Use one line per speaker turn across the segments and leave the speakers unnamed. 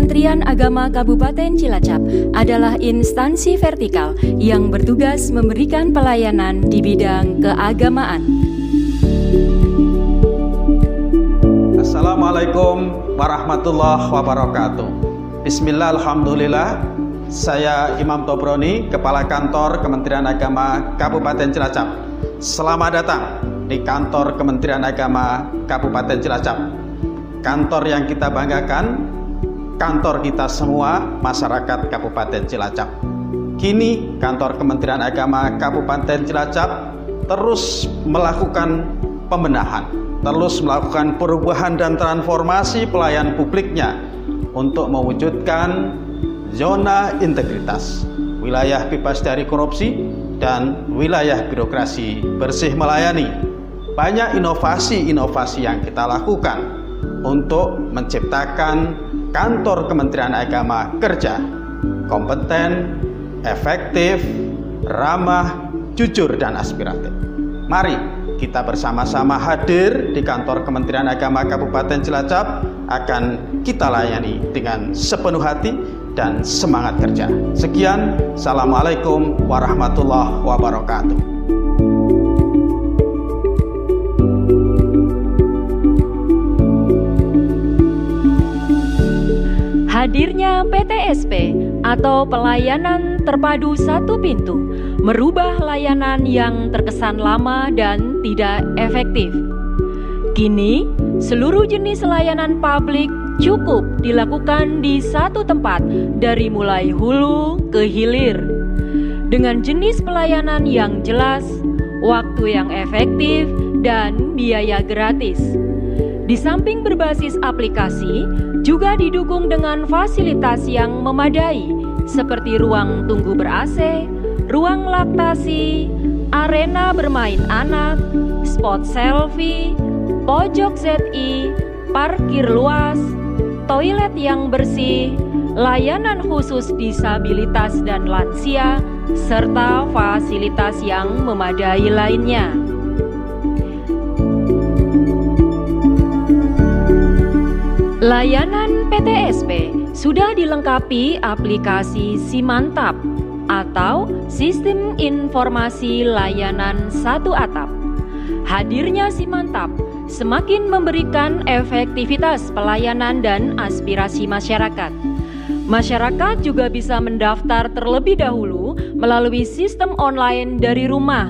Kementerian Agama Kabupaten Cilacap adalah instansi vertikal yang bertugas memberikan pelayanan di bidang keagamaan.
Assalamualaikum warahmatullahi wabarakatuh. Bismillah, alhamdulillah. Saya Imam Tobroni, Kepala Kantor Kementerian Agama Kabupaten Cilacap. Selamat datang di kantor Kementerian Agama Kabupaten Cilacap. Kantor yang kita banggakan, kantor kita semua masyarakat Kabupaten Cilacap. Kini kantor Kementerian Agama Kabupaten Cilacap terus melakukan pembenahan, terus melakukan perubahan dan transformasi pelayanan publiknya untuk mewujudkan zona integritas, wilayah bebas dari korupsi, dan wilayah birokrasi bersih melayani. Banyak inovasi-inovasi yang kita lakukan untuk menciptakan kantor Kementerian Agama kerja kompeten, efektif, ramah, jujur, dan aspiratif. Mari kita bersama-sama hadir di kantor Kementerian Agama Kabupaten Cilacap, akan kita layani dengan sepenuh hati dan semangat kerja. Sekian, Assalamualaikum warahmatullahi wabarakatuh.
Hadirnya PTSP atau Pelayanan Terpadu Satu Pintu merubah layanan yang terkesan lama dan tidak efektif. Kini, seluruh jenis layanan publik cukup dilakukan di satu tempat dari mulai hulu ke hilir. Dengan jenis pelayanan yang jelas, waktu yang efektif, dan biaya gratis. Di samping berbasis aplikasi, juga didukung dengan fasilitas yang memadai seperti ruang tunggu ber-AC, ruang laktasi, arena bermain anak, spot selfie, pojok ZI, parkir luas, toilet yang bersih, layanan khusus disabilitas dan lansia, serta fasilitas yang memadai lainnya. Layanan PTSP sudah dilengkapi aplikasi Simantap atau Sistem Informasi Layanan Satu Atap. Hadirnya Simantap semakin memberikan efektivitas pelayanan dan aspirasi masyarakat. Masyarakat juga bisa mendaftar terlebih dahulu melalui sistem online dari rumah,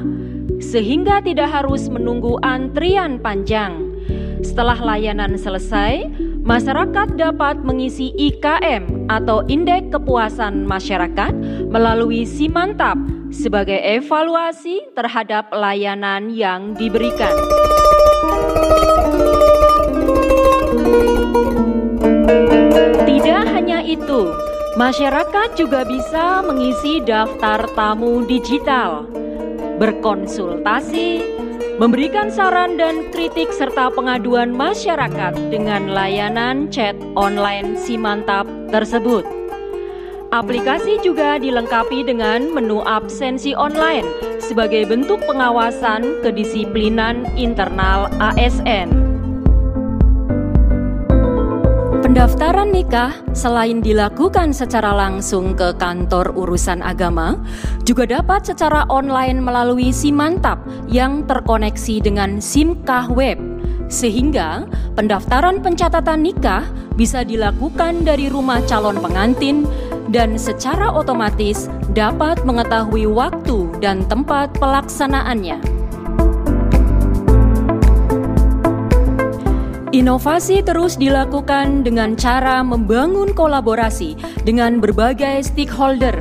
sehingga tidak harus menunggu antrian panjang. Setelah layanan selesai, masyarakat dapat mengisi IKM atau Indeks Kepuasan Masyarakat melalui Simantap sebagai evaluasi terhadap layanan yang diberikan. Tidak hanya itu, masyarakat juga bisa mengisi daftar tamu digital, berkonsultasi, memberikan saran dan kritik serta pengaduan masyarakat dengan layanan chat online Simantap tersebut. Aplikasi juga dilengkapi dengan menu absensi online sebagai bentuk pengawasan kedisiplinan internal ASN. Pendaftaran nikah selain dilakukan secara langsung ke kantor urusan agama, juga dapat secara online melalui Simantap yang terkoneksi dengan SIMKAH Web, sehingga pendaftaran pencatatan nikah bisa dilakukan dari rumah calon pengantin dan secara otomatis dapat mengetahui waktu dan tempat pelaksanaannya. Inovasi terus dilakukan dengan cara membangun kolaborasi dengan berbagai stakeholder,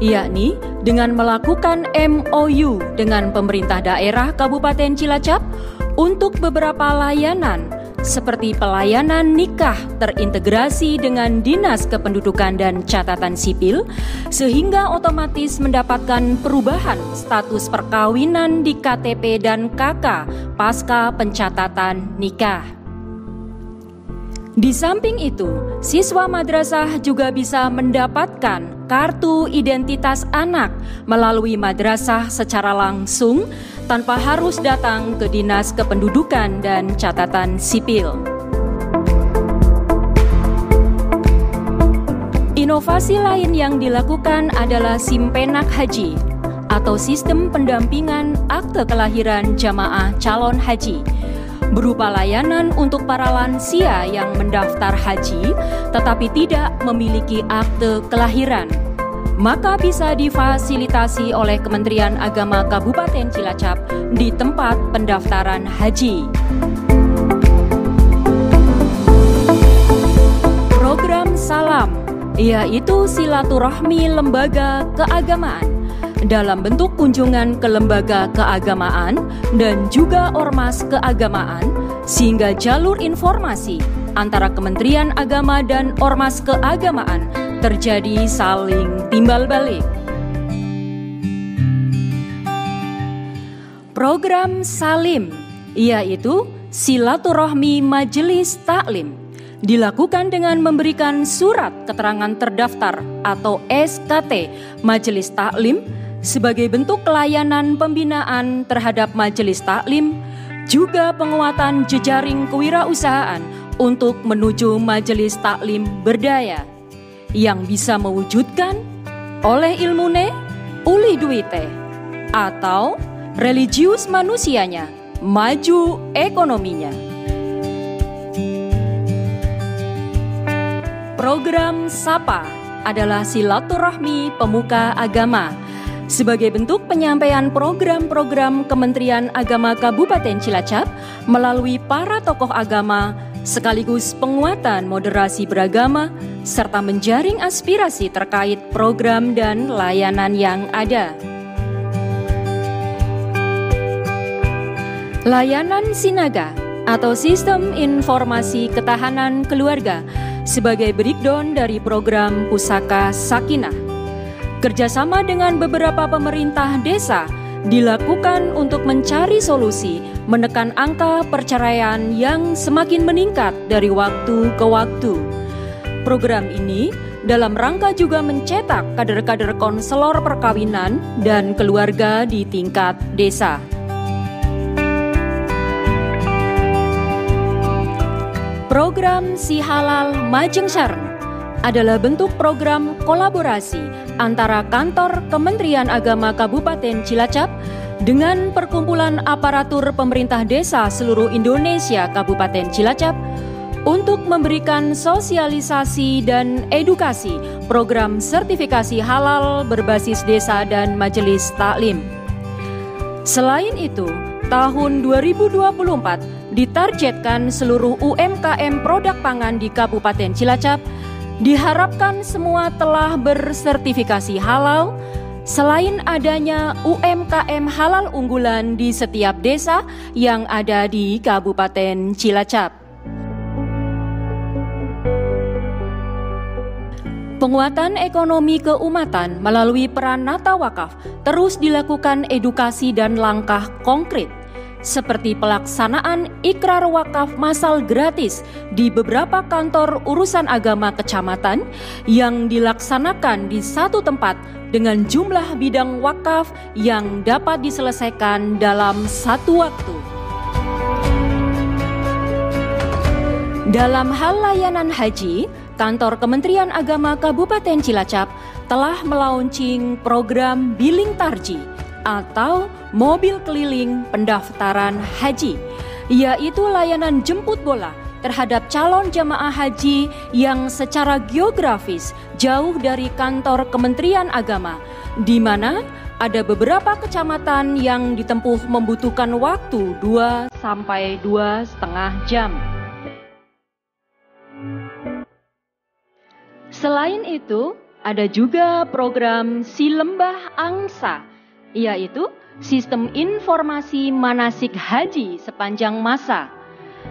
yakni dengan melakukan MOU dengan pemerintah daerah Kabupaten Cilacap untuk beberapa layanan seperti pelayanan nikah terintegrasi dengan Dinas Kependudukan dan Catatan Sipil, sehingga otomatis mendapatkan perubahan status perkawinan di KTP dan KK pasca pencatatan nikah. Di samping itu, siswa madrasah juga bisa mendapatkan kartu identitas anak melalui madrasah secara langsung tanpa harus datang ke Dinas Kependudukan dan Catatan Sipil. Inovasi lain yang dilakukan adalah Simpenak Haji atau sistem pendampingan akte kelahiran jamaah calon haji, berupa layanan untuk para lansia yang mendaftar haji tetapi tidak memiliki akte kelahiran, maka bisa difasilitasi oleh Kementerian Agama Kabupaten Cilacap di tempat pendaftaran haji. Program Salam, yaitu silaturahmi lembaga keagamaan dalam bentuk kunjungan ke lembaga keagamaan dan juga ormas keagamaan, sehingga jalur informasi antara Kementerian Agama dan ormas keagamaan terjadi saling timbal balik. Program Salim, yaitu silaturahmi majelis taklim, dilakukan dengan memberikan surat keterangan terdaftar atau SKT majelis taklim sebagai bentuk pelayanan pembinaan terhadap majelis taklim, juga penguatan jejaring kewirausahaan untuk menuju majelis taklim berdaya yang bisa mewujudkan oleh ilmune, uli duite, atau religius manusianya, maju ekonominya. Program Sapa adalah silaturahmi pemuka agama sebagai bentuk penyampaian program-program Kementerian Agama Kabupaten Cilacap melalui para tokoh agama, sekaligus penguatan moderasi beragama serta menjaring aspirasi terkait program dan layanan yang ada. Layanan Sinaga atau Sistem Informasi Ketahanan Keluarga sebagai breakdown dari program Pusaka Sakinah. Kerjasama dengan beberapa pemerintah desa dilakukan untuk mencari solusi menekan angka perceraian yang semakin meningkat dari waktu ke waktu. Program ini dalam rangka juga mencetak kader-kader konselor perkawinan dan keluarga di tingkat desa. Program Si Halal Majeng Sareng adalah bentuk program kolaborasi antara kantor Kementerian Agama Kabupaten Cilacap dengan perkumpulan aparatur pemerintah desa seluruh Indonesia Kabupaten Cilacap untuk memberikan sosialisasi dan edukasi program sertifikasi halal berbasis desa dan majelis taklim. Selain itu, tahun 2024 ditargetkan seluruh UMKM produk pangan di Kabupaten Cilacap diharapkan semua telah bersertifikasi halal, selain adanya UMKM halal unggulan di setiap desa yang ada di Kabupaten Cilacap. Penguatan ekonomi keumatan melalui peran Nata Wakaf terus dilakukan edukasi dan langkah konkret, seperti pelaksanaan ikrar wakaf massal gratis di beberapa kantor urusan agama kecamatan yang dilaksanakan di satu tempat dengan jumlah bidang wakaf yang dapat diselesaikan dalam satu waktu. Dalam hal layanan haji, kantor Kementerian Agama Kabupaten Cilacap telah melaunching program Billing Tarji atau mobil keliling pendaftaran haji, yaitu layanan jemput bola terhadap calon jamaah haji yang secara geografis jauh dari kantor Kementerian Agama, di mana ada beberapa kecamatan yang ditempuh membutuhkan waktu 2 sampai 2,5 jam. Selain itu, ada juga program Si Lembah Angsa, yaitu sistem informasi manasik haji sepanjang masa,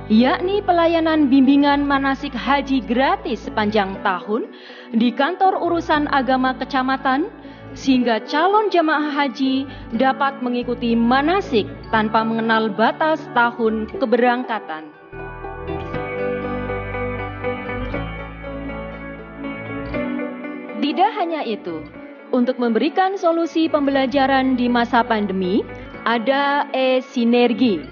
yakni pelayanan bimbingan manasik haji gratis sepanjang tahun di kantor urusan agama kecamatan, sehingga calon jamaah haji dapat mengikuti manasik tanpa mengenal batas tahun keberangkatan. Tidak hanya itu, untuk memberikan solusi pembelajaran di masa pandemi, ada e-sinergi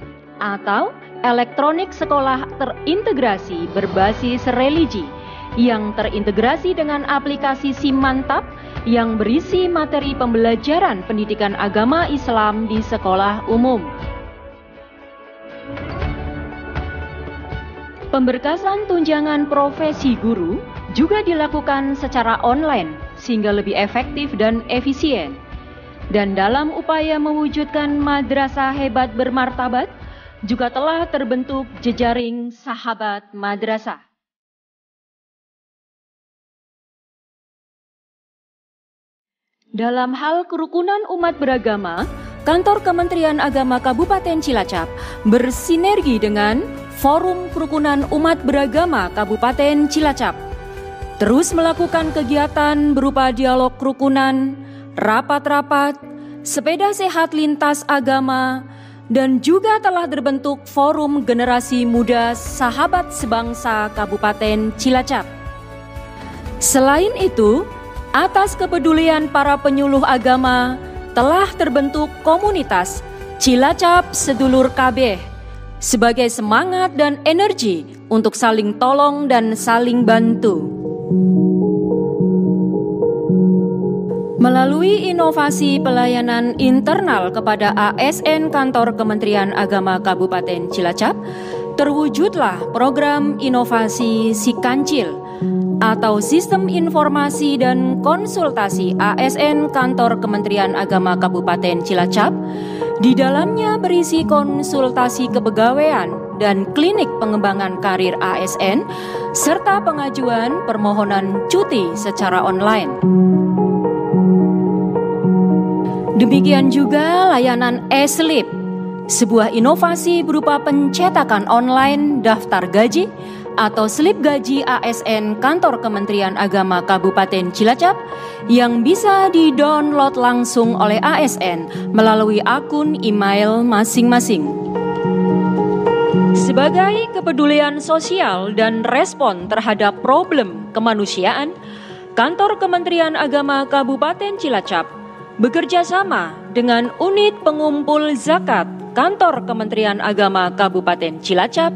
atau elektronik sekolah terintegrasi berbasis religi yang terintegrasi dengan aplikasi SIM Mantap yang berisi materi pembelajaran pendidikan agama Islam di sekolah umum. Pemberkasan tunjangan profesi guru juga dilakukan secara online sehingga lebih efektif dan efisien. Dan dalam upaya mewujudkan madrasah hebat bermartabat, juga telah terbentuk jejaring sahabat madrasah. Dalam hal kerukunan umat beragama, Kantor Kementerian Agama Kabupaten Cilacap bersinergi dengan Forum Kerukunan Umat Beragama Kabupaten Cilacap terus melakukan kegiatan berupa dialog kerukunan, rapat-rapat, sepeda sehat lintas agama, dan juga telah terbentuk Forum Generasi Muda Sahabat Sebangsa Kabupaten Cilacap. Selain itu, atas kepedulian para penyuluh agama, telah terbentuk komunitas Cilacap Sedulur Kabeh sebagai semangat dan energi untuk saling tolong dan saling bantu. Melalui inovasi pelayanan internal kepada ASN Kantor Kementerian Agama Kabupaten Cilacap, terwujudlah program inovasi Sikancil atau Sistem Informasi dan Konsultasi ASN Kantor Kementerian Agama Kabupaten Cilacap. Di dalamnya berisi konsultasi kepegawaian dan klinik pengembangan karir ASN, serta pengajuan permohonan cuti secara online. Demikian juga layanan e-slip, sebuah inovasi berupa pencetakan online daftar gaji atau slip gaji ASN Kantor Kementerian Agama Kabupaten Cilacap yang bisa di-download langsung oleh ASN melalui akun email masing-masing. Sebagai kepedulian sosial dan respon terhadap problem kemanusiaan, Kantor Kementerian Agama Kabupaten Cilacap bekerja sama dengan Unit Pengumpul Zakat Kantor Kementerian Agama Kabupaten Cilacap,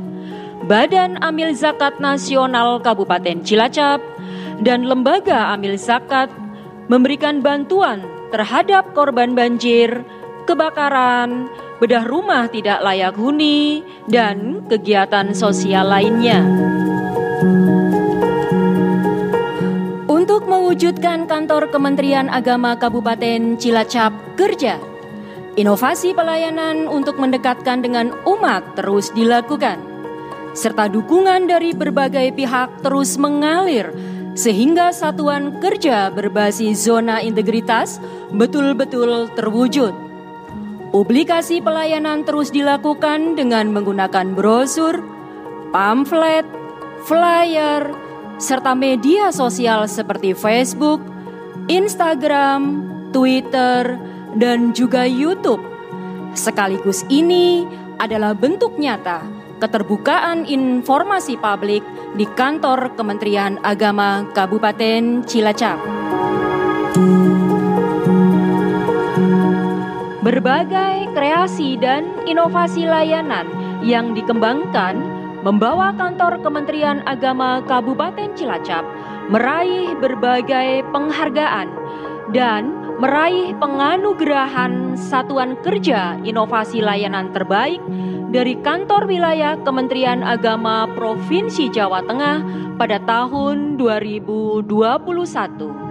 Badan Amil Zakat Nasional Kabupaten Cilacap, dan Lembaga Amil Zakat memberikan bantuan terhadap korban banjir, kebakaran, bedah rumah tidak layak huni, dan kegiatan sosial lainnya. Untuk mewujudkan Kantor Kementerian Agama Kabupaten Cilacap kerja, inovasi pelayanan untuk mendekatkan dengan umat terus dilakukan, serta dukungan dari berbagai pihak terus mengalir sehingga satuan kerja berbasis zona integritas betul-betul terwujud. Publikasi pelayanan terus dilakukan dengan menggunakan brosur, pamflet, flyer, serta media sosial seperti Facebook, Instagram, Twitter, dan juga YouTube. Sekaligus ini adalah bentuk nyata keterbukaan informasi publik di Kantor Kementerian Agama Kabupaten Cilacap. Berbagai kreasi dan inovasi layanan yang dikembangkan membawa Kantor Kementerian Agama Kabupaten Cilacap meraih berbagai penghargaan dan meraih penganugerahan Satuan Kerja Inovasi Layanan Terbaik dari Kantor Wilayah Kementerian Agama Provinsi Jawa Tengah pada tahun 2021.